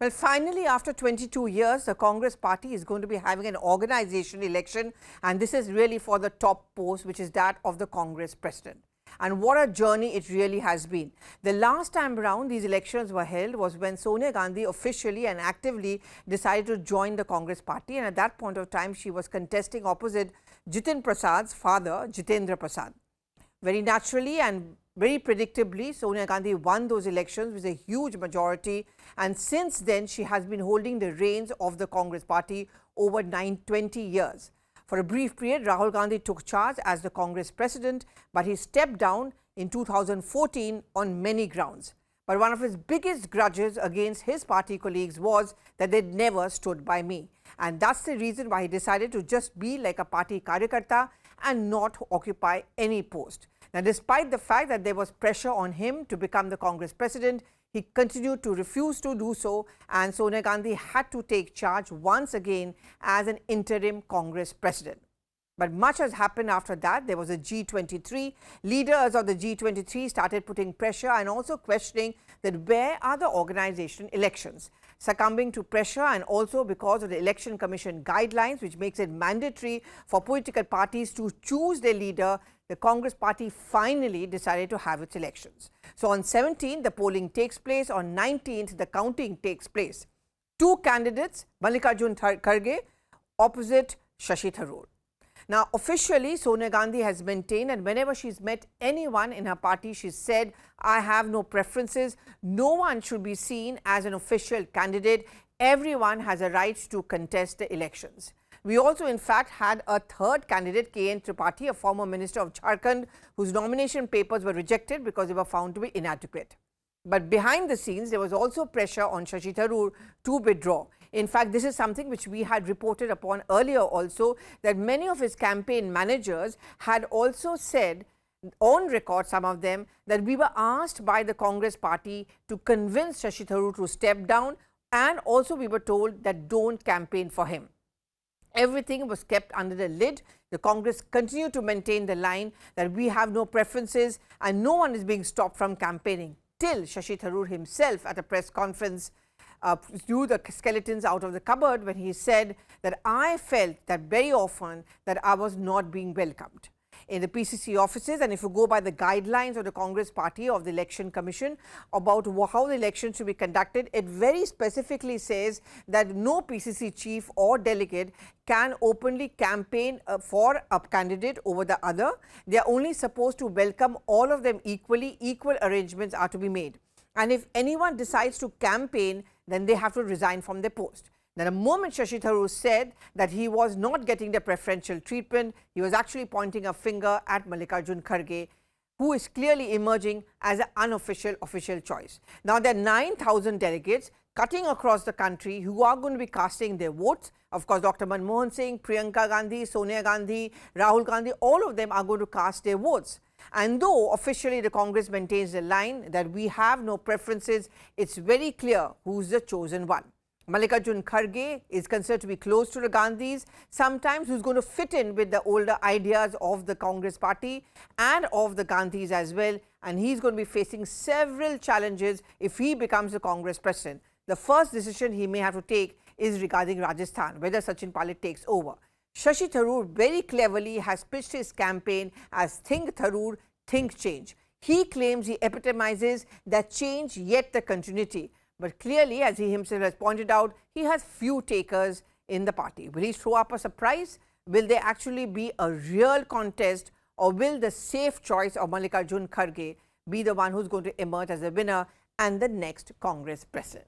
Well, finally, after 22 years, the Congress party is going to be having an organization election, and this is really for the top post, which is that of the Congress president. And what a journey it really has been. The last time around these elections were held was when Sonia Gandhi officially and actively decided to join the Congress party, and at that point of time, she was contesting opposite Jitin Prasad's father, Jitendra Prasad. Very naturally and very predictably, Sonia Gandhi won those elections with a huge majority, and since then she has been holding the reins of the Congress party over 20 years. For a brief period, Rahul Gandhi took charge as the Congress president, but he stepped down in 2014 on many grounds. But one of his biggest grudges against his party colleagues was that they never stood by me. And that's the reason why he decided to just be like a party karyakarta and not occupy any post. Now, despite the fact that there was pressure on him to become the Congress president, he continued to refuse to do so, and Sonia Gandhi had to take charge once again as an interim Congress president. But much has happened after that. There was a G23. Leaders of the G23 started putting pressure and also questioning that where are the organization elections. Succumbing to pressure and also because of the Election Commission guidelines, which makes it mandatory for political parties to choose their leader, the Congress party finally decided to have its elections. So on 17th, the polling takes place. On 19th, the counting takes place. Two candidates, Mallikarjun Kharge opposite Shashi Tharoor. Now, officially, Sonia Gandhi has maintained, and whenever she's met anyone in her party, she said, I have no preferences. No one should be seen as an official candidate. Everyone has a right to contest the elections. We also, in fact, had a third candidate, K.N. Tripathi, a former minister of Jharkhand, whose nomination papers were rejected because they were found to be inadequate. But behind the scenes, there was also pressure on Shashi Tharoor to withdraw. In fact, this is something which we had reported upon earlier also, that many of his campaign managers had also said, on record some of them, that we were asked by the Congress party to convince Shashi Tharoor to step down, and also we were told that don't campaign for him. Everything was kept under the lid. The Congress continued to maintain the line that we have no preferences and no one is being stopped from campaigning, till Shashi Tharoor himself at a press conference drew the skeletons out of the cupboard when he said that I felt that very often that I was not being welcomed in the PCC offices. And if you go by the guidelines of the Congress party of the Election Commission about how the election should be conducted, it very specifically says that no PCC chief or delegate can openly campaign for a candidate over the other. They are only supposed to welcome all of them equally. Equal arrangements are to be made. And if anyone decides to campaign, then they have to resign from their post. Now, the moment Shashi Tharoor said that he was not getting the preferential treatment, he was actually pointing a finger at Mallikarjun Kharge, who is clearly emerging as an unofficial official choice. Now, there are 9,000 delegates cutting across the country who are going to be casting their votes. Of course, Dr. Manmohan Singh, Priyanka Gandhi, Sonia Gandhi, Rahul Gandhi, all of them are going to cast their votes. And though officially the Congress maintains the line that we have no preferences, it's very clear who's the chosen one. Mallikarjun Kharge is considered to be close to the Gandhis, sometimes who's going to fit in with the older ideas of the Congress party and of the Gandhis as well. And he's going to be facing several challenges if he becomes the Congress president. The first decision he may have to take is regarding Rajasthan, whether Sachin Pilot takes over. Shashi Tharoor very cleverly has pitched his campaign as Think Tharoor, Think Change. He claims he epitomizes that change yet the continuity. But clearly, as he himself has pointed out, he has few takers in the party. Will he throw up a surprise? Will there actually be a real contest, or will the safe choice of Mallikarjun Kharge be the one who's going to emerge as a winner and the next Congress president?